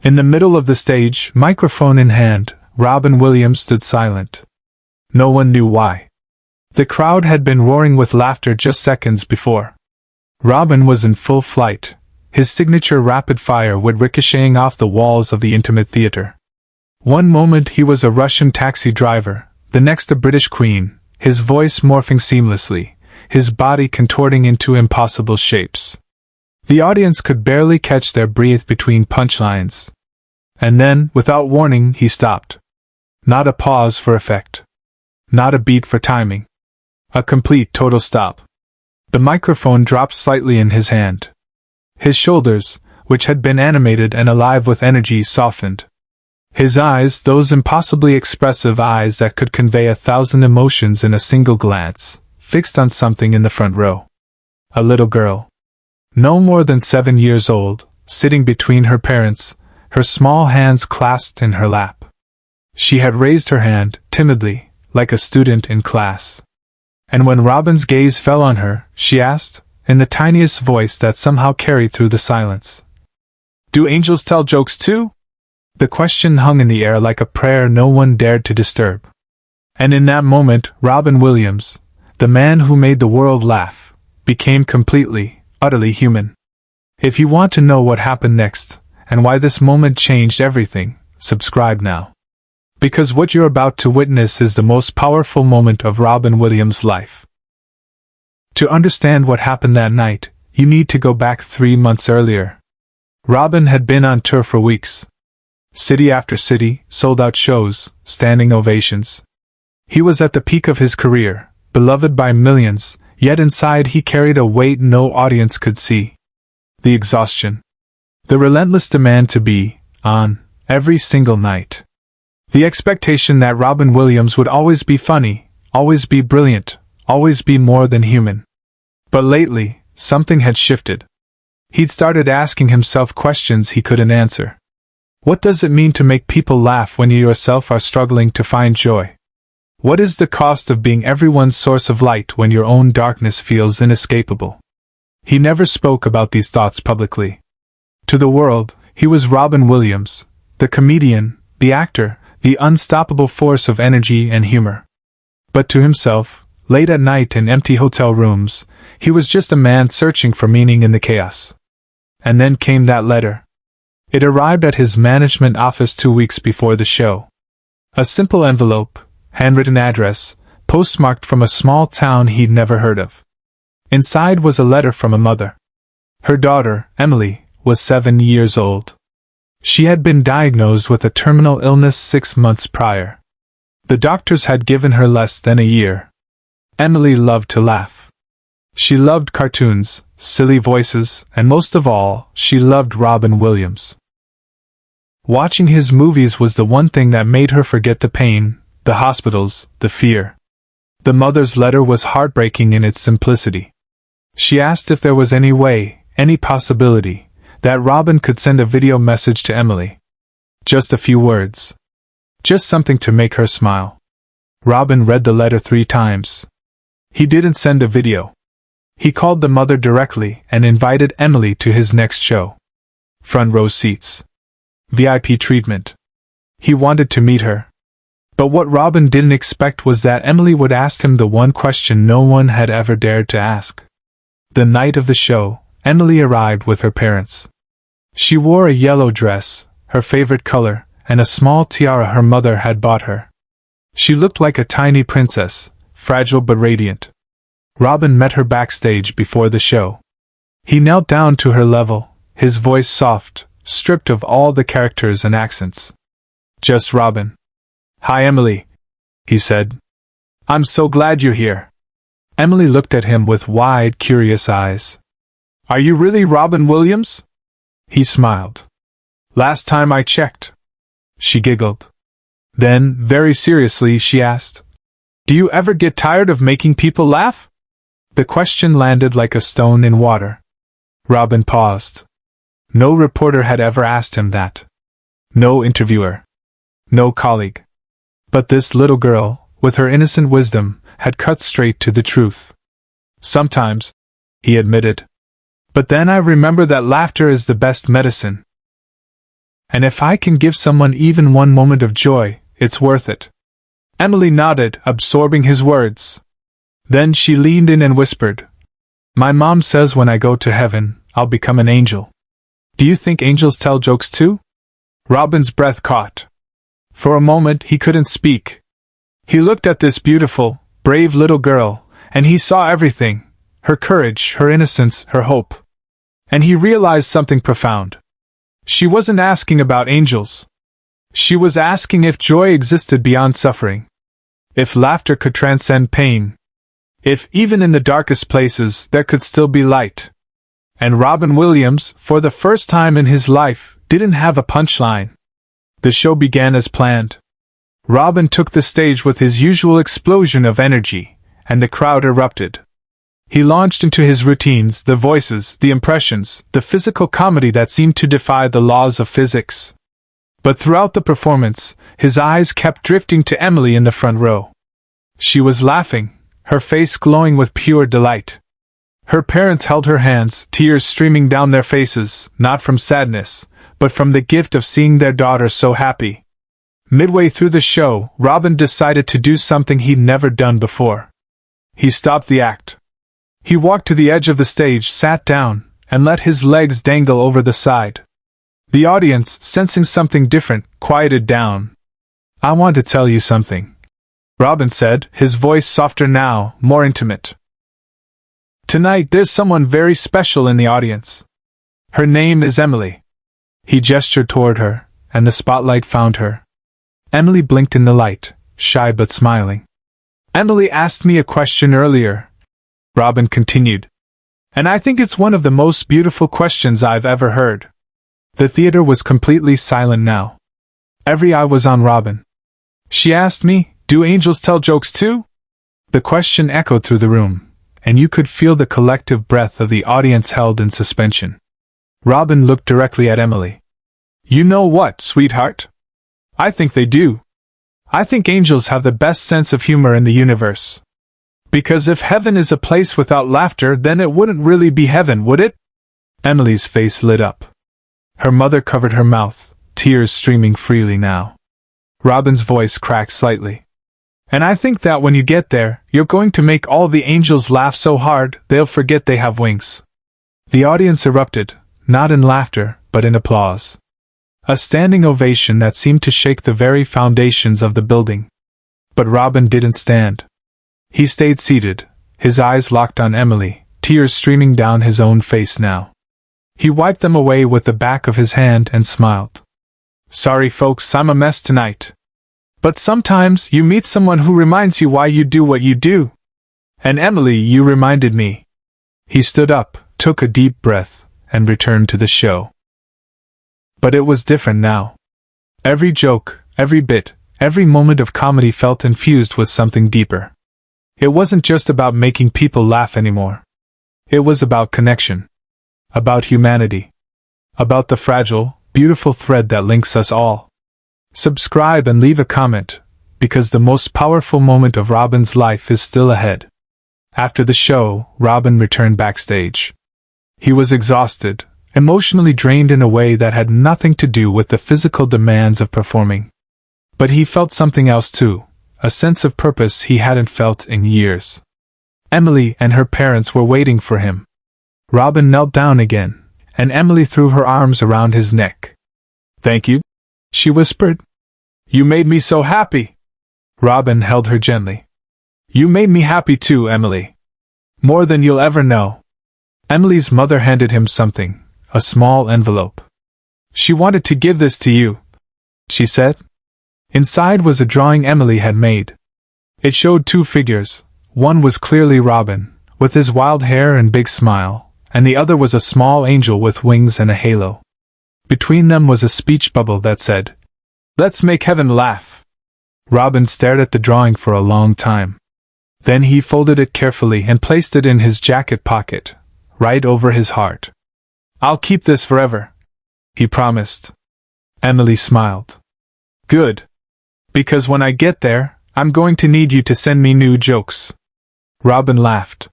In the middle of the stage, microphone in hand, Robin Williams stood silent. No one knew why. The crowd had been roaring with laughter just seconds before. Robin was in full flight, his signature rapid-fire wit ricocheting off the walls of the intimate theater. One moment he was a Russian taxi driver, the next a British queen, his voice morphing seamlessly, his body contorting into impossible shapes. The audience could barely catch their breath between punchlines. And then, without warning, he stopped. Not a pause for effect. Not a beat for timing. A complete total stop. The microphone dropped slightly in his hand. His shoulders, which had been animated and alive with energy, softened. His eyes, those impossibly expressive eyes that could convey 1,000 emotions in a single glance, fixed on something in the front row. A little girl. No more than 7 years old, sitting between her parents, her small hands clasped in her lap. She had raised her hand, timidly, like a student in class. And when Robin's gaze fell on her, she asked, in the tiniest voice that somehow carried through the silence, "Do angels tell jokes too?" The question hung in the air like a prayer no one dared to disturb. And in that moment, Robin Williams, the man who made the world laugh, became completely, utterly human. If you want to know what happened next, and why this moment changed everything, subscribe now. Because what you're about to witness is the most powerful moment of Robin Williams' life. To understand what happened that night, you need to go back 3 months earlier. Robin had been on tour for weeks. City after city, sold-out shows, standing ovations. He was at the peak of his career, beloved by millions, yet inside he carried a weight no audience could see. The exhaustion. The relentless demand to be on every single night. The expectation that Robin Williams would always be funny, always be brilliant, always be more than human. But lately, something had shifted. He'd started asking himself questions he couldn't answer. What does it mean to make people laugh when you yourself are struggling to find joy? What is the cost of being everyone's source of light when your own darkness feels inescapable? He never spoke about these thoughts publicly. To the world, he was Robin Williams, the comedian, the actor, the unstoppable force of energy and humor. But to himself, late at night in empty hotel rooms, he was just a man searching for meaning in the chaos. And then came that letter. It arrived at his management office 2 weeks before the show. A simple envelope, handwritten address, postmarked from a small town he'd never heard of. Inside was a letter from a mother. Her daughter, Emily, was 7 years old. She had been diagnosed with a terminal illness 6 months prior. The doctors had given her less than a year. Emily loved to laugh. She loved cartoons, silly voices, and most of all, she loved Robin Williams. Watching his movies was the one thing that made her forget the pain, the hospitals, the fear. The mother's letter was heartbreaking in its simplicity. She asked if there was any way, any possibility, that Robin could send a video message to Emily. Just a few words. Just something to make her smile. Robin read the letter 3 times. He didn't send a video. He called the mother directly and invited Emily to his next show. Front row seats. VIP treatment. He wanted to meet her. But what Robin didn't expect was that Emily would ask him the one question no one had ever dared to ask. The night of the show, Emily arrived with her parents. She wore a yellow dress, her favorite color, and a small tiara her mother had bought her. She looked like a tiny princess, fragile but radiant. Robin met her backstage before the show. He knelt down to her level, his voice soft, stripped of all the characters and accents. Just Robin. "Hi, Emily," he said. "I'm so glad you're here." Emily looked at him with wide, curious eyes. "Are you really Robin Williams?" He smiled. "Last time I checked." She giggled. Then, very seriously, she asked, "Do you ever get tired of making people laugh?" The question landed like a stone in water. Robin paused. No reporter had ever asked him that. No interviewer. No colleague. But this little girl, with her innocent wisdom, had cut straight to the truth. "Sometimes," he admitted. "But then I remember that laughter is the best medicine." And if I can give someone even one moment of joy, it's worth it. Emily nodded, absorbing his words. Then she leaned in and whispered, "My mom says when I go to heaven, I'll become an angel. Do you think angels tell jokes too?" Robin's breath caught. For a moment he couldn't speak. He looked at this beautiful, brave little girl, and he saw everything: her courage, her innocence, her hope. And he realized something profound. She wasn't asking about angels. She was asking if joy existed beyond suffering. If laughter could transcend pain. If, even in the darkest places, there could still be light. And Robin Williams, for the first time in his life, didn't have a punchline. The show began as planned. Robin took the stage with his usual explosion of energy, and the crowd erupted. He launched into his routines, the voices, the impressions, the physical comedy that seemed to defy the laws of physics. But throughout the performance, his eyes kept drifting to Emily in the front row. She was laughing, her face glowing with pure delight. Her parents held her hands, tears streaming down their faces, not from sadness, but from the gift of seeing their daughter so happy. Midway through the show, Robin decided to do something he'd never done before. He stopped the act. He walked to the edge of the stage, sat down, and let his legs dangle over the side. The audience, sensing something different, quieted down. "I want to tell you something," Robin said, his voice softer now, more intimate. "Tonight there's someone very special in the audience. Her name is Emily." He gestured toward her, and the spotlight found her. Emily blinked in the light, shy but smiling. "Emily asked me a question earlier," Robin continued. "And I think it's one of the most beautiful questions I've ever heard." The theater was completely silent now. Every eye was on Robin. "She asked me, do angels tell jokes too?" The question echoed through the room, and you could feel the collective breath of the audience held in suspension. Robin looked directly at Emily. "You know what, sweetheart? I think they do. I think angels have the best sense of humor in the universe. Because if heaven is a place without laughter, then it wouldn't really be heaven, would it?" Emily's face lit up. Her mother covered her mouth, tears streaming freely now. Robin's voice cracked slightly. "And I think that when you get there, you're going to make all the angels laugh so hard, they'll forget they have wings." The audience erupted, not in laughter, but in applause. A standing ovation that seemed to shake the very foundations of the building. But Robin didn't stand. He stayed seated, his eyes locked on Emily, tears streaming down his own face now. He wiped them away with the back of his hand and smiled. "Sorry folks, I'm a mess tonight. But sometimes you meet someone who reminds you why you do what you do. And Emily, you reminded me." He stood up, took a deep breath, and returned to the show. But it was different now. Every joke, every bit, every moment of comedy felt infused with something deeper. It wasn't just about making people laugh anymore. It was about connection. About humanity. About the fragile, beautiful thread that links us all. Subscribe and leave a comment, because the most powerful moment of Robin's life is still ahead. After the show, Robin returned backstage. He was exhausted, emotionally drained in a way that had nothing to do with the physical demands of performing. But he felt something else too, a sense of purpose he hadn't felt in years. Emily and her parents were waiting for him. Robin knelt down again, and Emily threw her arms around his neck. "Thank you," she whispered. "You made me so happy." Robin held her gently. "You made me happy too, Emily. More than you'll ever know." Emily's mother handed him something, a small envelope. "She wanted to give this to you," she said. Inside was a drawing Emily had made. It showed two figures. One was clearly Robin, with his wild hair and big smile, and the other was a small angel with wings and a halo. Between them was a speech bubble that said, "Let's make heaven laugh." Robin stared at the drawing for a long time. Then he folded it carefully and placed it in his jacket pocket, right over his heart. "I'll keep this forever," he promised. Emily smiled. "Good. Because when I get there, I'm going to need you to send me new jokes." Robin laughed.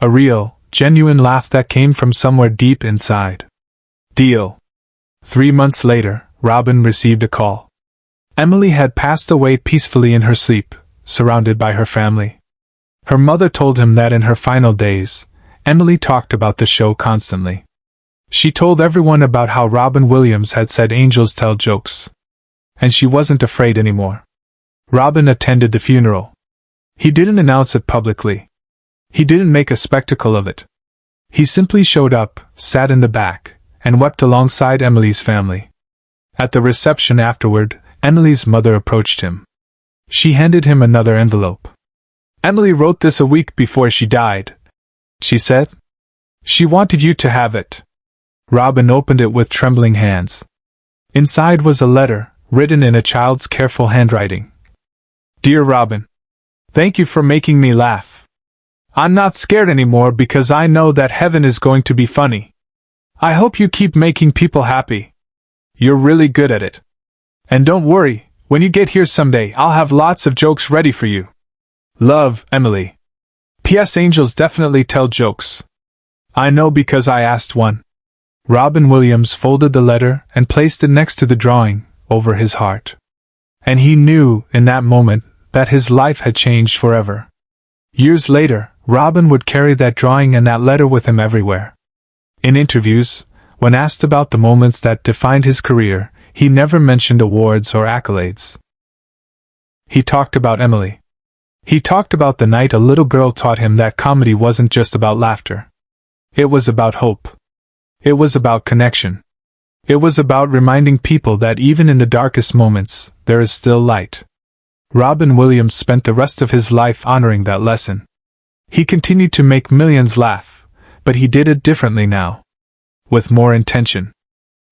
A real, genuine laugh that came from somewhere deep inside. "Deal." 3 months later, Robin received a call. Emily had passed away peacefully in her sleep, surrounded by her family. Her mother told him that in her final days, Emily talked about the show constantly. She told everyone about how Robin Williams had said angels tell jokes. And she wasn't afraid anymore. Robin attended the funeral. He didn't announce it publicly. He didn't make a spectacle of it. He simply showed up, sat in the back, and wept alongside Emily's family. At the reception afterward, Emily's mother approached him. She handed him another envelope. "Emily wrote this a week before she died," she said. "She wanted you to have it." Robin opened it with trembling hands. Inside was a letter, written in a child's careful handwriting. "Dear Robin, thank you for making me laugh. I'm not scared anymore because I know that heaven is going to be funny. I hope you keep making people happy. You're really good at it. And don't worry, when you get here someday, I'll have lots of jokes ready for you. Love, Emily. P.S. Angels definitely tell jokes. I know because I asked one." Robin Williams folded the letter and placed it next to the drawing, over his heart. And he knew, in that moment, that his life had changed forever. Years later, Robin would carry that drawing and that letter with him everywhere. In interviews, when asked about the moments that defined his career, he never mentioned awards or accolades. He talked about Emily. He talked about the night a little girl taught him that comedy wasn't just about laughter. It was about hope. It was about connection. It was about reminding people that even in the darkest moments, there is still light. Robin Williams spent the rest of his life honoring that lesson. He continued to make millions laugh, but he did it differently now. With more intention.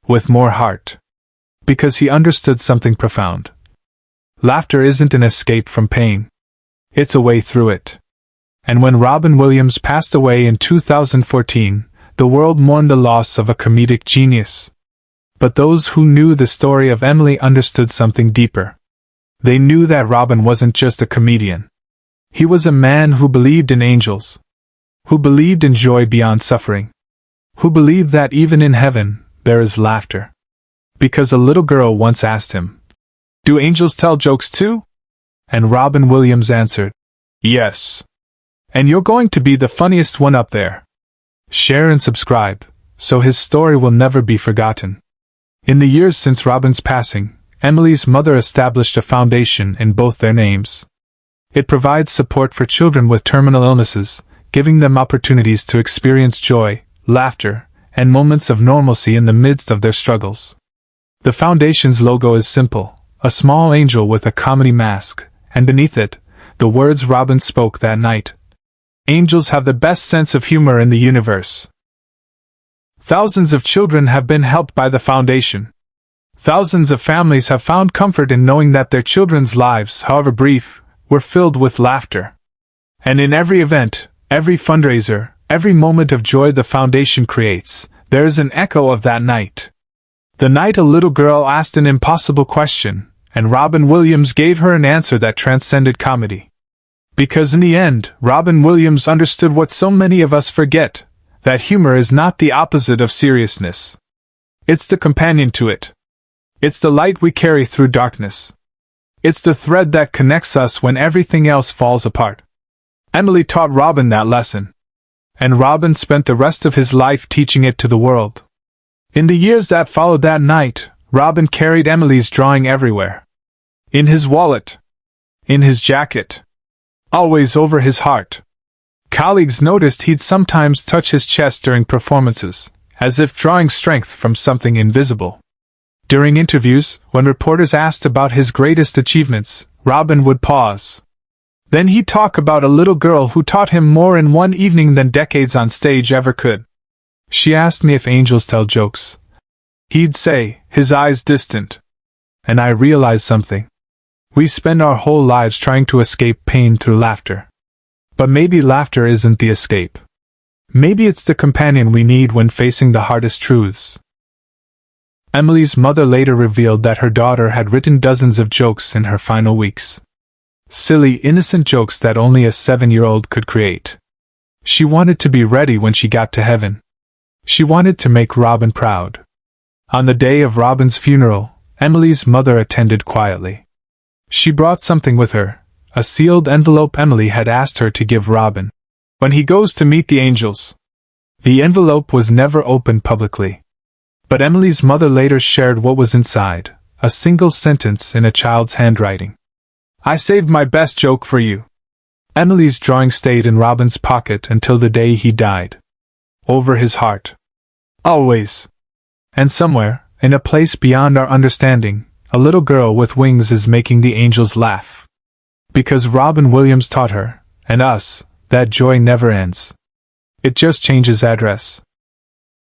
With more heart. Because he understood something profound. Laughter isn't an escape from pain. It's a way through it. And when Robin Williams passed away in 2014, the world mourned the loss of a comedic genius. But those who knew the story of Emily understood something deeper. They knew that Robin wasn't just a comedian. He was a man who believed in angels. Who believed in joy beyond suffering. Who believed that even in heaven, there is laughter. Because a little girl once asked him, "Do angels tell jokes too?" And Robin Williams answered, "Yes. And you're going to be the funniest one up there." Share and subscribe, so his story will never be forgotten. In the years since Robin's passing, Emily's mother established a foundation in both their names. It provides support for children with terminal illnesses, giving them opportunities to experience joy, laughter, and moments of normalcy in the midst of their struggles. The foundation's logo is simple, a small angel with a comedy mask, and beneath it, the words Robin spoke that night. Angels have the best sense of humor in the universe. Thousands of children have been helped by the foundation. Thousands of families have found comfort in knowing that their children's lives, however brief, were filled with laughter. And in every event, every fundraiser, every moment of joy the foundation creates, there is an echo of that night. The night a little girl asked an impossible question, and Robin Williams gave her an answer that transcended comedy. Because in the end, Robin Williams understood what so many of us forget, that humor is not the opposite of seriousness. It's the companion to it. It's the light we carry through darkness. It's the thread that connects us when everything else falls apart. Emily taught Robin that lesson. And Robin spent the rest of his life teaching it to the world. In the years that followed that night, Robin carried Emily's drawing everywhere. In his wallet. In his jacket. Always over his heart. Colleagues noticed he'd sometimes touch his chest during performances, as if drawing strength from something invisible. During interviews, when reporters asked about his greatest achievements, Robin would pause. Then he'd talk about a little girl who taught him more in one evening than decades on stage ever could. She asked me if angels tell jokes. He'd say, his eyes distant. And I realized something. We spend our whole lives trying to escape pain through laughter. But maybe laughter isn't the escape. Maybe it's the companion we need when facing the hardest truths. Emily's mother later revealed that her daughter had written dozens of jokes in her final weeks. Silly, innocent jokes that only a 7-year-old could create. She wanted to be ready when she got to heaven. She wanted to make Robin proud. On the day of Robin's funeral, Emily's mother attended quietly. She brought something with her, a sealed envelope Emily had asked her to give Robin when he goes to meet the angels. The envelope was never opened publicly. But Emily's mother later shared what was inside, a single sentence in a child's handwriting. "I saved my best joke for you." Emily's drawing stayed in Robin's pocket until the day he died. Over his heart. Always. And somewhere, in a place beyond our understanding, a little girl with wings is making the angels laugh. Because Robin Williams taught her, and us, that joy never ends. It just changes address.